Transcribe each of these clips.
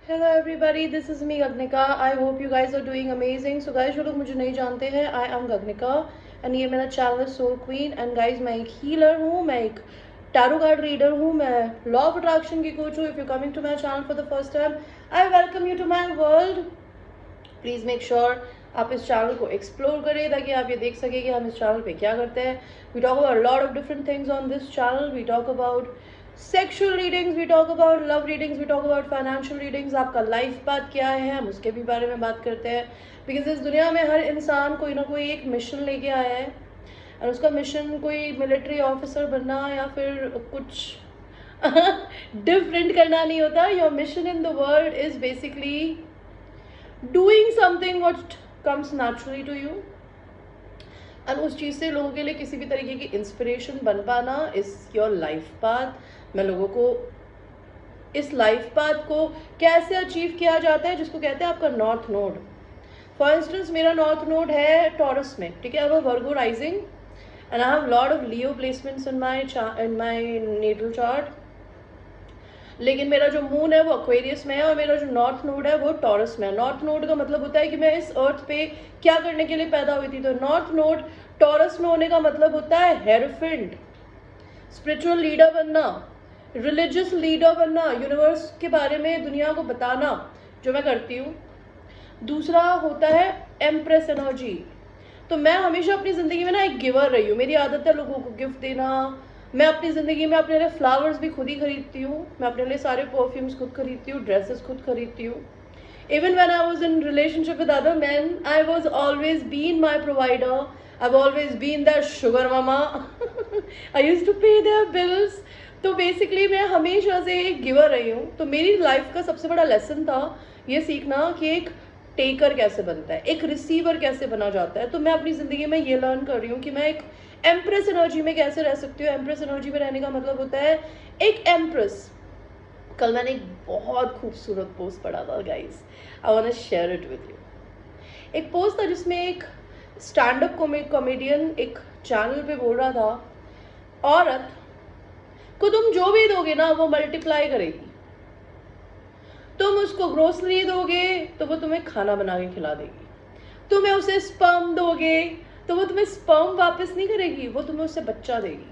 Hello everybody, this is me Gagnika. I hope you guys are doing amazing. So guys, जो लोग मुझे नहीं जानते हैं, I am Gagnika and ये मेरा चैनल है Soul Queen and guys मैं एक हीलर हूँ, मैं एक टैरो कार्ड रीडर हूँ, मैं लॉ ऑफ अट्रैक्शन की कोच हूँ. If you're coming to my channel for the first time, I welcome you to my world. Please make sure आप इस चैनल को एक्सप्लोर करें ताकि आप ये देख सकें कि हम इस चैनल पे क्या करते हैं. We talk about a lot of different things on this channel. We talk about sexual readings, we talk about love readings, we talk about financial readings. आपका लाइफ पाथ क्या है हम उसके भी बारे में बात करते हैं. बिकॉज इस दुनिया में हर इंसान कोई ना कोई एक मिशन लेके आया है और उसका मिशन कोई मिलिट्री ऑफिसर बनना या फिर कुछ डिफरेंट करना नहीं होता. Your mission in the world is basically doing something what comes naturally to you और उस चीज़ से लोगों के लिए किसी भी तरीके की इंस्पिरेशन बन पाना इज योर लाइफ पाथ. मैं लोगों को इस लाइफ पाथ को कैसे अचीव किया जाता है जिसको कहते हैं आपका नॉर्थ नोड. फॉर इंस्टेंस मेरा नॉर्थ नोड है टॉरस में, ठीक है. अब Virgo rising and I have lot of Leo placements in my natal chart. लेकिन मेरा जो मून है वो एक्वेरियस में है और मेरा जो नॉर्थ नोड है वो टॉरस में है. नॉर्थ नोड का मतलब होता है कि मैं इस अर्थ पे क्या करने के लिए पैदा हुई थी. तो नॉर्थ नोड टॉरस में होने का मतलब होता है हेरोफेंट, स्पिरिचुअल लीडर बनना, रिलीजियस लीडर बनना, यूनिवर्स के बारे में दुनिया को बताना, जो मैं करती हूँ. दूसरा होता है एम्प्रेस एनर्जी. तो मैं हमेशा अपनी ज़िंदगी में ना एक गिवर रही हूँ. मेरी आदत है लोगों को गिफ्ट देना. मैं अपनी ज़िंदगी में अपने लिए फ्लावर्स भी खुद ही खरीदती हूँ. मैं अपने लिए सारे परफ्यूम्स खुद खरीदती हूँ, ड्रेसेस खुद खरीदती हूँ. Even when I was in relationship with other man, I was always been my provider. I've always been their sugar mama. I used to pay their bills. तो बेसिकली मैं हमेशा से एक गिवर रही हूँ. तो मेरी लाइफ का सबसे बड़ा लेसन था ये सीखना कि एक टेकर कैसे बनता है, एक रिसीवर कैसे बना जाता है. तो मैं अपनी ज़िंदगी में ये लर्न कर रही हूँ कि मैं एक एम्प्रेस एनर्जी में कैसे रह सकती हूँ. एम्प्रेस एनर्जी में रहने का मतलब होता है एक एम्प्रेस. कल मैंने एक बहुत खूबसूरत पोस्ट पढ़ा था guys, I want to share it with you. एक पोस्ट था जिसमें एक स्टैंड अप कॉमेडियन एक चैनल पे बोल रहा था औरत को तुम जो भी दोगे ना वो मल्टीप्लाई करेगी. तुम उसको ग्रोसरी दोगे तो वो तुम्हें खाना बना के खिला देगी. तुम्हें उसे स्पर्म दोगे तो वो तुम्हें स्पर्म वापस नहीं करेगी, वो तुम्हें उससे बच्चा देगी.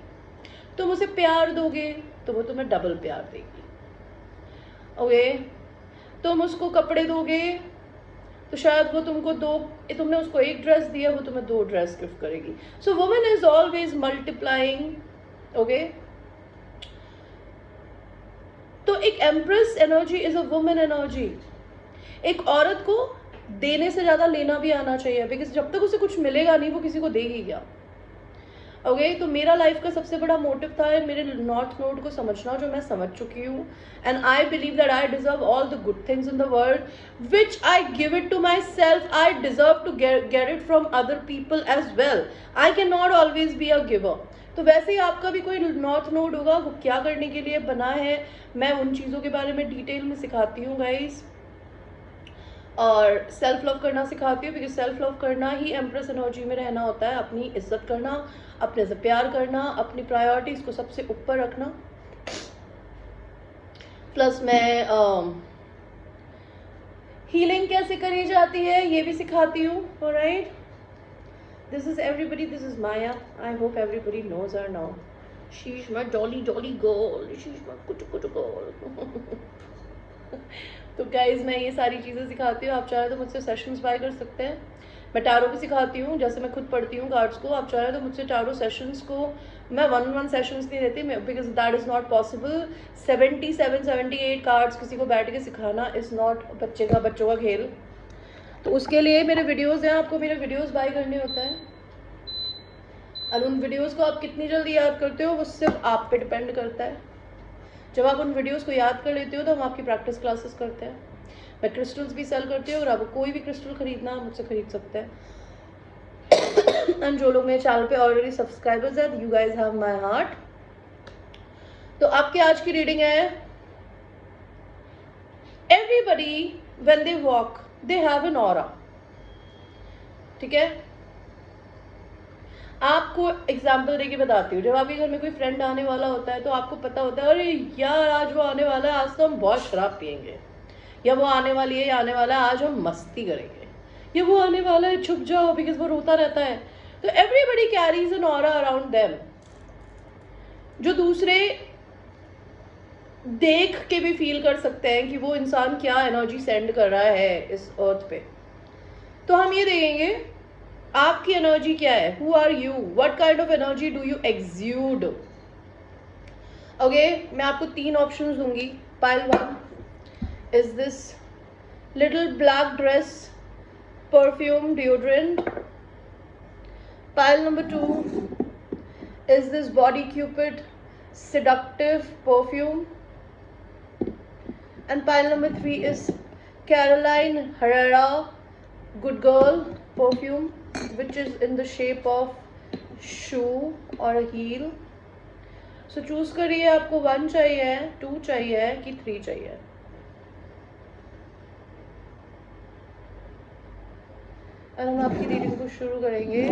तुम उसे प्यार दोगे तो वो तुम्हें डबल प्यार देगी. ओके, तुम उसको कपड़े दोगे तो शायद वो तुमको तुमने उसको एक ड्रेस दिया वो तुम्हें 2 ड्रेस गिफ्ट करेगी. सो women is always multiplying. Okay, तो एक empress energy is a women energy. एक औरत को देने से ज़्यादा लेना भी आना चाहिए, बिकॉज जब तक उसे कुछ मिलेगा नहीं वो किसी को देगी क्या. ओके, तो मेरा लाइफ का सबसे बड़ा मोटिव था मेरे नॉर्थ नोड को समझना, जो मैं समझ चुकी हूँ. And I believe that I deserve all the good things in the world which I give it to myself. I deserve to get it from other people as well. I cannot always be a giver. तो वैसे ही आपका भी कोई north node होगा, वो क्या करने के लिए बना है मैं उन चीज़ों के बारे में डिटेल में सिखाती हूँ गाइज. और सेल्फ लव करना सिखाती हूँ, बिकॉज सेल्फ लव करना ही एम्प्रेस एनर्जी में रहना होता है. अपनी इज्जत करना, अपने से प्यार करना, अपनी प्रायोरिटीज़ को सबसे ऊपर रखना. प्लस मैं हीलिंग कैसे करी जाती है ये भी सिखाती हूँ. Alright, this is everybody, this is Maya. I hope everybody knows her now. She is my dolly dolly girl, she is my कुछ कुछ गर्ल. तो गाइज मैं ये सारी चीज़ें सिखाती हूँ. आप चाहे तो मुझसे सेशंस बाय कर सकते हैं. मैं टारो भी सिखाती हूँ, जैसे मैं खुद पढ़ती हूँ कार्ड्स को. आप चाहे तो मुझसे टारो सेशंस को मैं 1-on-1 सेशंस नहीं देती, because that is not possible. 77-78 cards किसी को बैठ के सिखाना इज़ नॉट बच्चों का खेल. तो उसके लिए मेरे वीडियोज़ हैं, आपको मेरे वीडियोज़ बाय करने होता है. और उन वीडियोज़ को आप कितनी जल्दी याद करते हो वो सिर्फ आप पे डिपेंड करता है. जब आप उन वीडियोस को याद कर लेते हो तो हम आपकी प्रैक्टिस क्लासेस करते हैं. मैं क्रिस्टल्स भी सेल करती हूँ और आपको कोई भी क्रिस्टल खरीदना मुझसे खरीद सकते हैं. एंड जो लोग मेरे चैनल पे ऑलरेडी सब्सक्राइबर्स हैं, you guys have my heart. तो आपकी आज की रीडिंग है everybody when they walk they have an aura. ठीक है, आपको एग्जाम्पल देके बताती हूँ. जब आपके घर में कोई फ्रेंड आने वाला होता है तो आपको पता होता है अरे यार आज वो आने वाला है, आज तो हम बहुत शराब पियेंगे. या वो आने वाली है या आने वाला है, आज हम मस्ती करेंगे, या वो आने वाला है छुप जाओ बिकॉज वो रोता रहता है। तो everybody carries an aura around them, जो दूसरे देख के भी फील कर सकते हैं कि वो इंसान क्या एनर्जी सेंड कर रहा है इस अर्थ पे। तो हम ये देखेंगे आपकी एनर्जी क्या है, who are you, what kind of energy do you exude. Okay, मैं आपको 3 ऑप्शंस दूंगी। Pile 1 is this little black dress perfume deodorant. Pile number 2 is this body cupid seductive perfume, and pile number 3 is Caroline Herrera good girl perfume, which is in the shape of shoe or a heel. So choose करिए, आपको 1 चाहिए, 2 चाहिए कि 3 चाहिए। और हम आपकी reading को शुरू करेंगे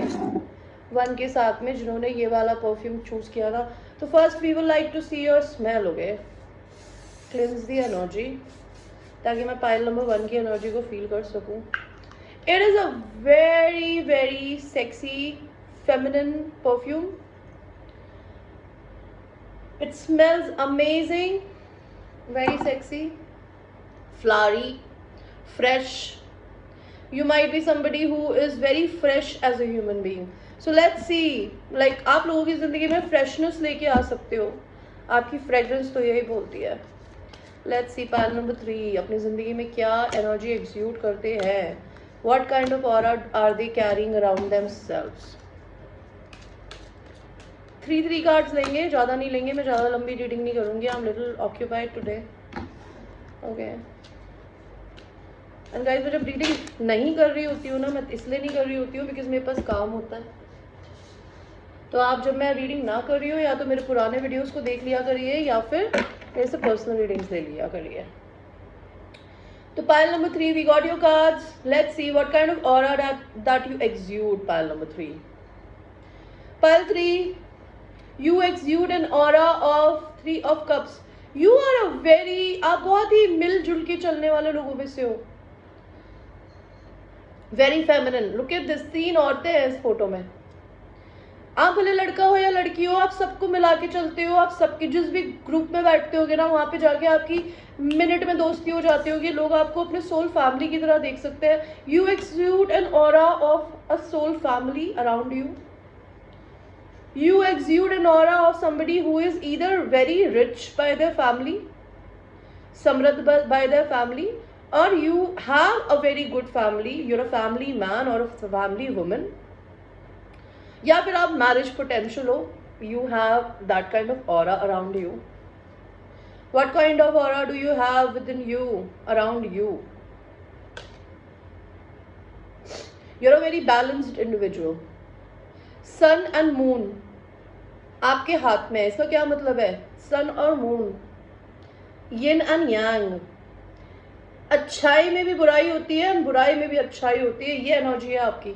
1 के साथ में, जिन्होंने ये वाला परफ्यूम चूज किया था। तो first we will like to see your smell. Okay, cleanse the energy, ताकि मैं पाइल नंबर 1 की एनर्जी को फील कर सकूं। It is a very very sexy feminine perfume. It smells amazing, very sexy, flowery, fresh. You might be somebody who is very fresh as a human being. So let's see, like आप लोगों की ज़िंदगी में freshness लेके आ सकते हो, आपकी fragrance तो यही बोलती है। Let's see pile number 3 अपनी ज़िंदगी में क्या एनर्जी एक्सूड करते हैं, what kind of aura are they carrying around themselves। 3 cards लेंगे, ज़्यादा नहीं लेंगे, मैं ज़्यादा लंबी रीडिंग नहीं करूँगी। I am little occupied today. Okay, and guys मैं जब रीडिंग नहीं कर रही होती हूँ ना, मैं इसलिए नहीं कर रही होती हूँ बिकॉज मेरे पास काम होता है। तो आप जब मैं रीडिंग ना कर रही हूँ, या तो मेरे पुराने वीडियोस को देख लिया करिए, या फिर मेरे से पर्सनल रीडिंग्स ले लिया करिए। तो pile number 3 we got your cards. Let's see what kind of aura that you exude. Pile number 3, pile 3 you exude an aura of 3 of cups. You are a very, आप बहुत ही मिलजुल के चलने वाले लोगों में से हो, very feminine. Look at this, 3 औरतें हैं इस फोटो में। आप भले लड़का हो या लड़की हो, आप सबको मिला के चलते हो। आप सबके जिस भी ग्रुप में बैठते होगे ना, वहां पे जाके आपकी मिनट में दोस्ती हो जाती होगी। लोग आपको अपने सोल फैमिली की तरह देख सकते हैं। You exude an aura of a soul family around you. You exude an aura of somebody who is either very rich by their family, समृद्ध by their family, or you have a very good family, you're a family man or a family woman, या फिर आप marriage potential हो, you have that kind of aura around you. What kind of aura do you have within you, around you? You're a very balanced individual. Sun and moon आपके हाथ में, इसका क्या मतलब है? सन और मून, यिन एंड यांग। अच्छाई में भी बुराई होती है और बुराई में भी अच्छाई होती है, ये एनर्जी है आपकी।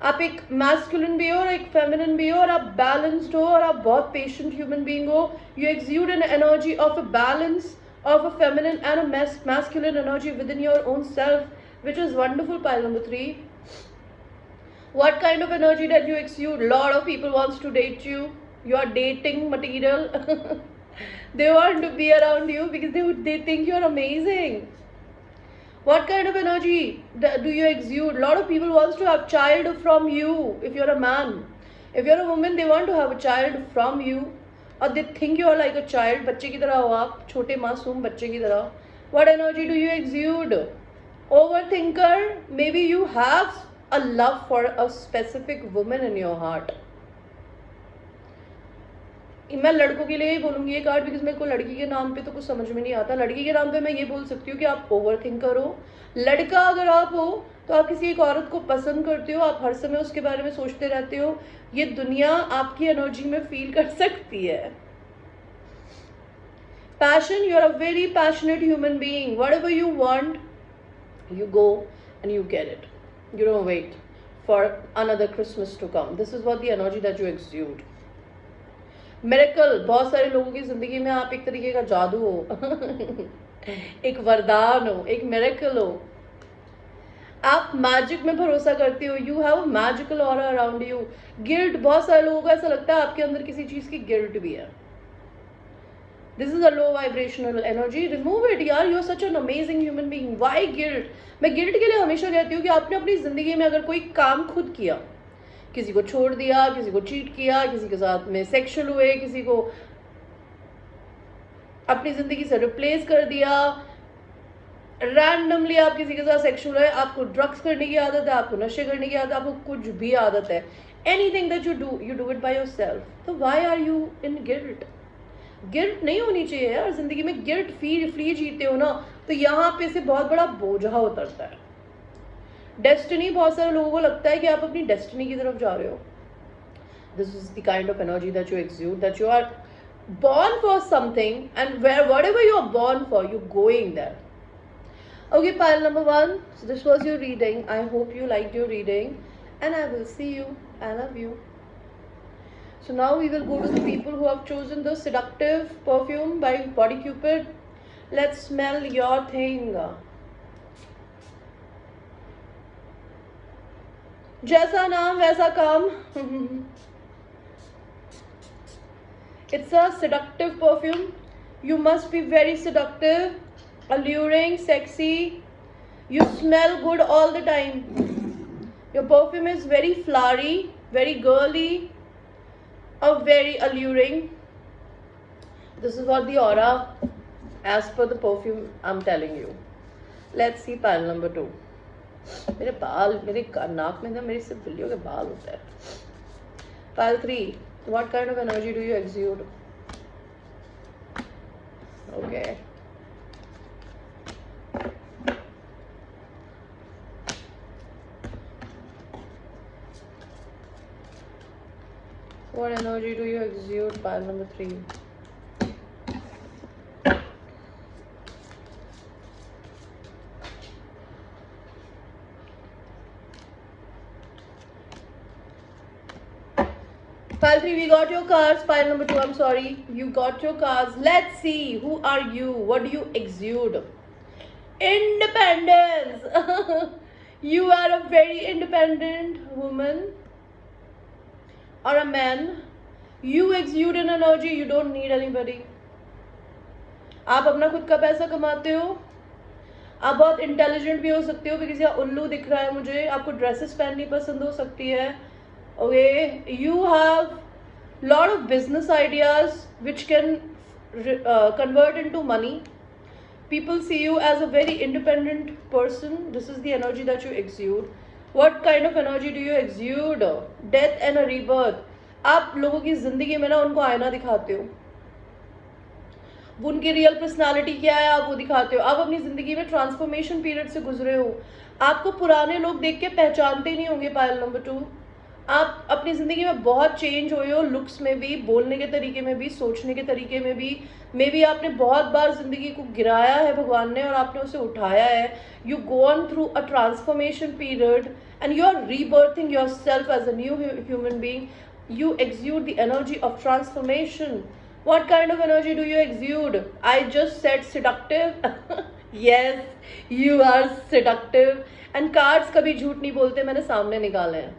आप एक मैस्कुलिन भी हो और एक फेमिनिन भी हो, और आप बैलेंस्ड हो, और आप बहुत पेशेंट ह्यूमन बीइंग हो। You exude an energy of a balance of a feminine and a masculine energy within your own self, which is wonderful. Pile number 3, what kind of energy that you exude? Lot of people wants to date you, you are dating material they want to be around you because they think you're amazing. What kind of energy do you exude? Lot of people wants to have child from you if you're a man. If you're a woman, they want to have a child from you, or they think you are like a child. बच्चे की तरह हो आप, छोटे मासूम बच्चे की तरह। What energy do you exude? Overthinker. Maybe you have a love for a specific woman in your heart. मैं लड़कों के लिए ही बोलूंगी ये कार्ड, बिकॉज मेरे को लड़की के नाम पे तो कुछ समझ में नहीं आता। लड़की के नाम पे मैं ये बोल सकती हूँ कि आप ओवर थिंकर हो। लड़का अगर आप हो तो आप किसी एक औरत को पसंद करते हो, आप हर समय उसके बारे में सोचते रहते हो। ये दुनिया आपकी एनर्जी में फील कर सकती है। Passion, you are a very passionate human being. Whatever you want, you go and you get it. You don't wait for another Christmas to come. This is what the energy that you exude. Miracle, बहुत सारे लोगों की जिंदगी में आप एक तरीके का जादू हो एक वरदान हो, एक मिरेकल हो। आप मैजिक में भरोसा करते हो, you have magical aura around you. Guilt, बहुत सारे लोगों को ऐसा लगता है आपके अंदर किसी चीज की गिल्ट भी है। This is a low vibrational energy, remove it यार, you are such an amazing human being. Why guilt? मैं गिल्ट के लिए हमेशा कहती हूँ कि आपने अपनी जिंदगी में अगर कोई काम खुद किया, किसी को छोड़ दिया, किसी को चीट किया, किसी के साथ में सेक्सुअल हुए, किसी को अपनी जिंदगी से रिप्लेस कर दिया, रैंडमली आप किसी के साथ सेक्सुअल है, आपको ड्रग्स करने की आदत है, आपको नशे करने की आदत है, आपको कुछ भी आदत है, anything that you do it by yourself, तो why are you in guilt? Guilt नहीं होनी चाहिए यार जिंदगी में। गिल्ट फ्री जीते हो ना, तो यहाँ पे से बहुत बड़ा बोझा उतरता है। डेस्टिनी, बहुत सारे लोगों को लगता है कि आप अपनी डेस्टिनी की तरफ जा रहे हो। This is the kind of energy that you exude, that you are born for something, and whatever you are born for, you're going there. Okay, pile number 1. So this was your reading. I hope you liked your reading, and I will see you. I love you. So now we will go to the people who have chosen the Seductive perfume by Body Cupid. Let's smell your thing. जैसा नाम वैसा काम। It's a seductive perfume. You must be very seductive, alluring, sexy. You smell good all the time. Your perfume is very flowery, very girly, or very alluring. This is what the aura as per the perfume I'm telling you. Let's see pile number 2. मेरे बाल, मेरे नाक में ना मेरी सिर्फ बिल्लियों के बाल होते हैं। Pile 3. What kind of energy do you exude? Okay. What energy do you exude? Pile number 3. Pile 3, we got your cards. Pile number 2, I'm sorry. You got your cards. Let's see. Who are you? What do you exude? Independence. You are a very independent woman or a man. You exude an energy. You don't need anybody. आप अपना खुद का पैसा कमाते हो। आप बहुत intelligent भी हो सकते हो, किसी का उल्लू दिख रहा है मुझे। आपको ड्रेसेस पहननी पसंद हो सकती है। Okay, you have lot of business ideas which can convert into money. People see you as a very independent person. This is the energy that you exude. What kind of energy do you exude? Death and a rebirth. आप लोगों की जिंदगी में ना उनको आईना दिखाते हो, उनकी रियल पर्सनालिटी क्या है आप वो दिखाते हो। आप अपनी जिंदगी में ट्रांसफॉर्मेशन पीरियड से गुजरे हो। आपको पुराने लोग देख के पहचानते नहीं होंगे। पायल नंबर 2, आप अपनी ज़िंदगी में बहुत चेंज हुए हो, लुक्स में भी, बोलने के तरीके में भी, सोचने के तरीके में भी। मे बी आपने बहुत बार ज़िंदगी को गिराया है भगवान ने और आपने उसे उठाया है। You go on through a transformation period and you are rebirthing yourself as a new human being. You exude the energy of transformation. What kind of energy do you exude? I just said seductive. Yes, you are seductive. And cards कभी झूठ नहीं बोलते, मैंने सामने निकाले हैं.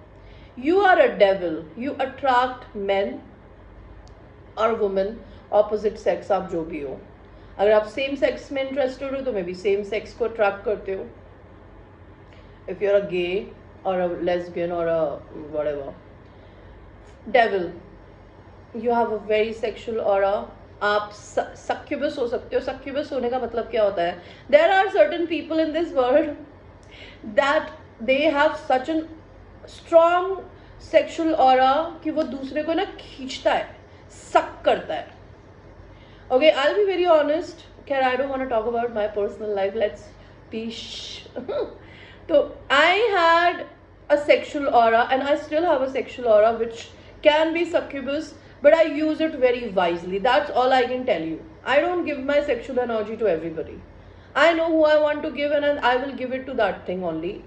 You are a devil. You attract men or women, opposite sex, आप जो भी हो. अगर आप सेम सेक्स में इंटरेस्टेड हो तो मे बी सेम सेक्स को अट्रैक्ट करते हो. If you're a gay or a lesbian or a whatever. Devil, you have a very sexual aura. आप succubus हो सकते हो. Succubus होने का मतलब क्या होता है? There are certain people in this world that they have such a strong sexual aura कि वो दूसरे को ना खींचता है, suck करता है. Okay, I'll be very honest. Okay, I don't want to talk about my personal life. Let's be So I had a sexual aura and I still have a sexual aura which can be succubus, but I use it very wisely. That's all I can tell you. I don't give my sexual energy to everybody. I know who I want to give and I will give it to that thing only.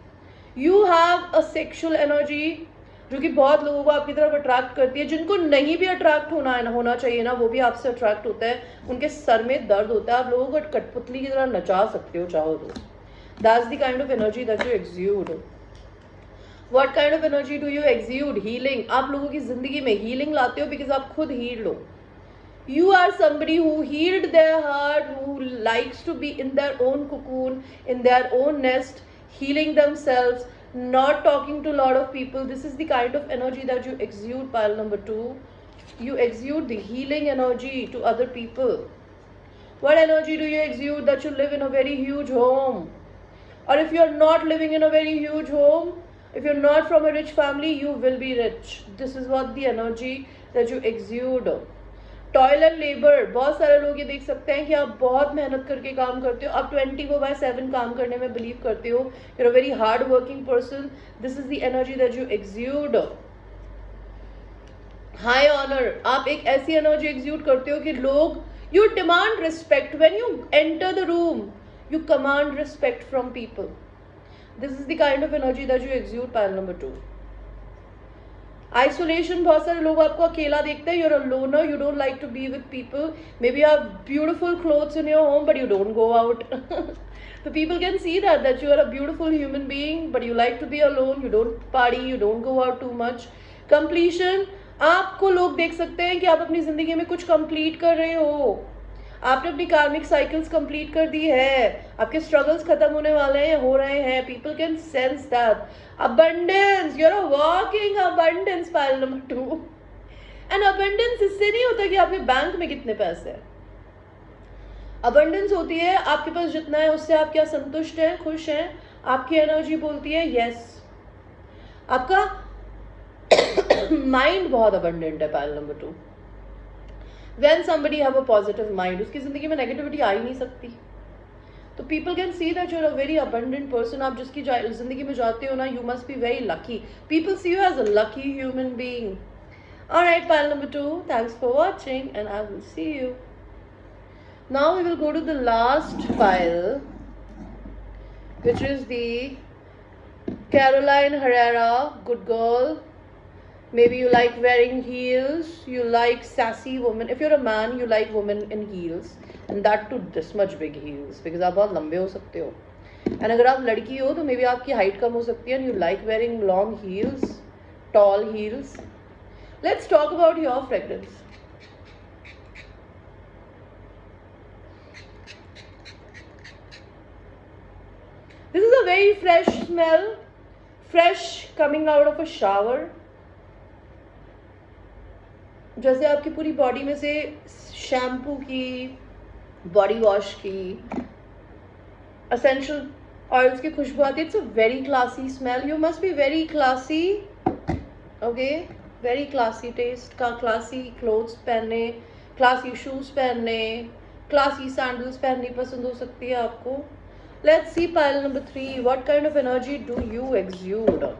You have a sexual energy. जो कि बहुत लोगों को आपकी तरफ attract करती है। जिनको नहीं भी अट्रैक्ट होना चाहिए ना, वो भी आपसे अट्रैक्ट होता है। उनके सर में दर्द होता है, आप लोगों को कठपुतली की तरह नचा सकते हो चाहो तो। That's the kind of energy that you exude. What kind of energy do you exude? Healing. आप लोगों की जिंदगी में हीलिंग लाते हो बिकॉज आप खुद हील्ड हो। You are somebody who healed their heart, who likes to be in their own cocoon, in their own nest, healing themselves, not talking to a lot of people. This is the kind of energy that you exude, pile number 2. You exude the healing energy to other people. What energy do you exude? That you live in a very huge home. Or if you're not living in a very huge home, if you're not from a rich family, you will be rich. This is what the energy that you exude. Toil and labour. बहुत सारे लोग ये देख सकते हैं कि आप बहुत मेहनत करके काम करते हो, आप 24/7 काम करने में बिलीव करते हो, you are a very hard working person. This is the energy that you exude. High honour. आप एक ऐसी एनर्जी एक्सुड करते हो कि लोग, you demand respect when you enter the room, you command respect from people. This is the kind of energy that you exude, pile number 2। Isolation. बहुत सारे लोग आपको अकेला देखते हैं, you're a loner, you don't like to be with people. May be you have beautiful clothes in your home but you don't go out. So people can see that you are a beautiful human being but you like to be alone, you don't party, you don't go out too much. Completion। आपको लोग देख सकते हैं कि आप अपनी जिंदगी में कुछ कंप्लीट कर रहे हो, आपने अपनी कार्मिक साइकिल्स कंप्लीट कर दी है, आपके स्ट्रगल्स खत्म होने वाले हैं, हो रहे हैं। People can sense that. Abundance. You are a walking abundance, pile number 2। And abundance इससे नहीं होता कि आपके बैंक में कितने पैसे हैं। अबंडेंस होती है आपके पास जितना है उससे आप क्या संतुष्ट हैं, खुश हैं। आपकी एनर्जी बोलती है यस। आपका माइंड बहुत अबंडेंट है, pile number 2। When somebody have a positive mind, उसकी जिंदगी में नेगेटिविटी आ ही नहीं सकती। तो people can see that you're a very abundant person. आप जिसकी जिंदगी में जाते हो ना, you must be very lucky. People see you as a lucky human being. Alright, pile number 2. Thanks for watching and I will see you. Now we will go to the last pile, which is the Caroline Herrera, good girl. Maybe you like wearing heels, you like sassy women. If you're a man, you like women in heels, and that too this much big heels, because आप बहुत लंबे हो सकते हो। And अगर आप लड़की हो तो maybe आपकी height कम हो सकती है, and you like wearing long heels, tall heels. Let's talk about your fragrance. This is a very fresh smell, fresh coming out of a shower. जैसे आपकी पूरी बॉडी में से शैम्पू की, बॉडी वॉश की, एसेंशियल ऑयल्स की खुशबू आती है। It's a very classy smell. You must be very classy, okay, very classy taste का, क्लासी क्लोथ्स पहनने, क्लासी शूज पहनने, क्लासी सैंडल्स पहननी पसंद हो सकती है आपको। Let's see pile number 3। What kind of energy do you exude?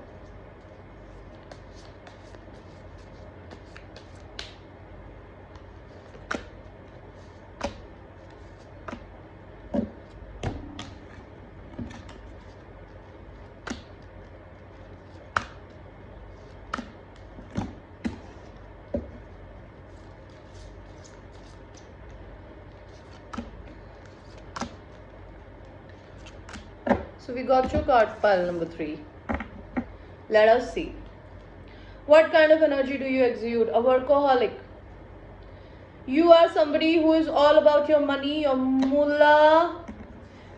So we got your card, pile number 3. Let us see. What kind of energy do you exude? A workaholic. You are somebody who is all about your money, your mullah.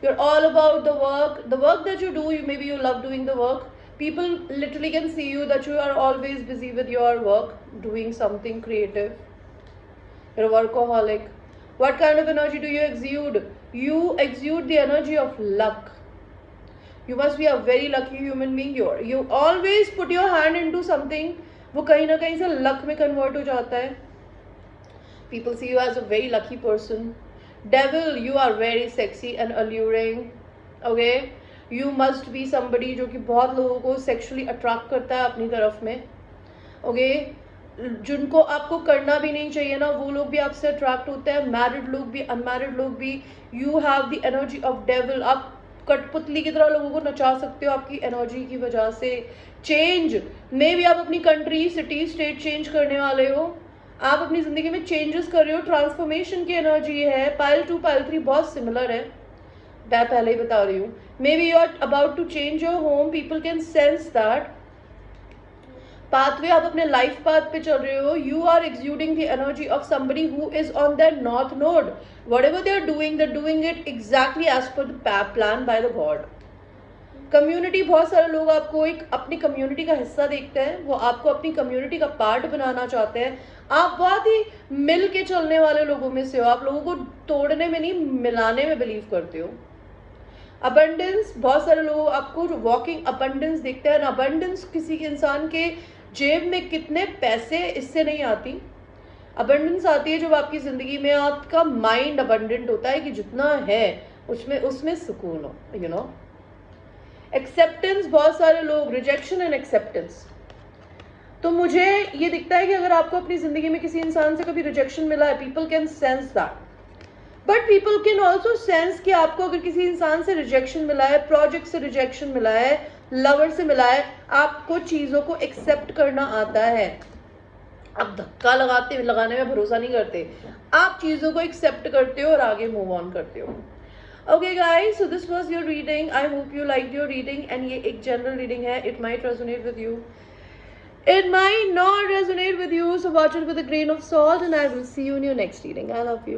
You're all about the work. The work that you do, maybe you love doing the work. People literally can see you that you are always busy with your work, doing something creative. You're a workaholic. What kind of energy do you exude? You exude the energy of luck. You must be a very lucky human being. You always put your hand into something, वो कहीं ना कहीं से luck में convert हो जाता है. People see you as a very lucky person. Devil, you are very sexy and alluring. Okay, you must be somebody जो कि बहुत लोगों को sexually attract करता है अपनी तरफ में. Okay, जिनको आपको करना भी नहीं चाहिए ना, वो लोग भी आपसे अट्रैक्ट होते हैं. मैरिड लोग भी, अनमैरिड लोग भी. You have the energy of devil. आप कठपुतली की तरह लोगों को नचा सकते हो आपकी एनर्जी की वजह से। चेंज, मे भी आप अपनी कंट्री, सिटी, स्टेट चेंज करने वाले हो, आप अपनी ज़िंदगी में चेंजेस कर रहे हो, ट्रांसफॉर्मेशन की एनर्जी है। पाइल 2 पाइल 3 बहुत सिमिलर है, मैं पहले ही बता रही हूँ। Maybe you are about to change your home, people can sense that. Pathway, आप अपने लाइफ पाथ पे चल रहे हो, you are exuding the energy of somebody who is on their north node. Whatever they are doing it exactly as per the plan by the god. Community, बहुत सारे लोग आपको एक अपनी कम्युनिटी का हिस्सा देखते हैं, वो आपको अपनी कम्युनिटी का पार्ट बनाना चाहते हैं। आप बहुत ही मिल के चलने वाले लोगों में से हो, आप लोगों को तोड़ने में नहीं मिलाने में बिलीव करते हो। अबंडेंस, बहुत सारे लोग आपको वॉकिंग अबंडेंस देखते हैं। अबंडेंस किसी के इंसान के जेब में कितने पैसे, इससे नहीं आती। अबंडेंस आती है जब आपकी ज़िंदगी में आपका माइंड अबंडेंट होता है कि जितना है उसमें सुकून हो, यू नो। एक्सेप्टेंस, बहुत सारे लोग, रिजेक्शन एंड एक्सेप्टेंस। तो मुझे ये दिखता है कि अगर आपको अपनी ज़िंदगी में किसी इंसान से कभी रिजेक्शन मिला है, people can sense that, but people can also sense कि आपको अगर किसी इंसान से रिजेक्शन मिला है, प्रोजेक्ट से रिजेक्शन मिला है, लवर से मिला है, आपको चीज़ों को एक्सेप्ट करना आता है। आप धक्का लगाने में भरोसा नहीं करते, आप चीज़ों को एक्सेप्ट करते हो और आगे मूव ऑन करते हो। Okay guys, so this was your reading, I hope you like your reading. And ये एक जनरल रीडिंग है, it might resonate with you, it might not resonate with you, so watch it with a grain of salt, and I will see you in your next reading. I love you.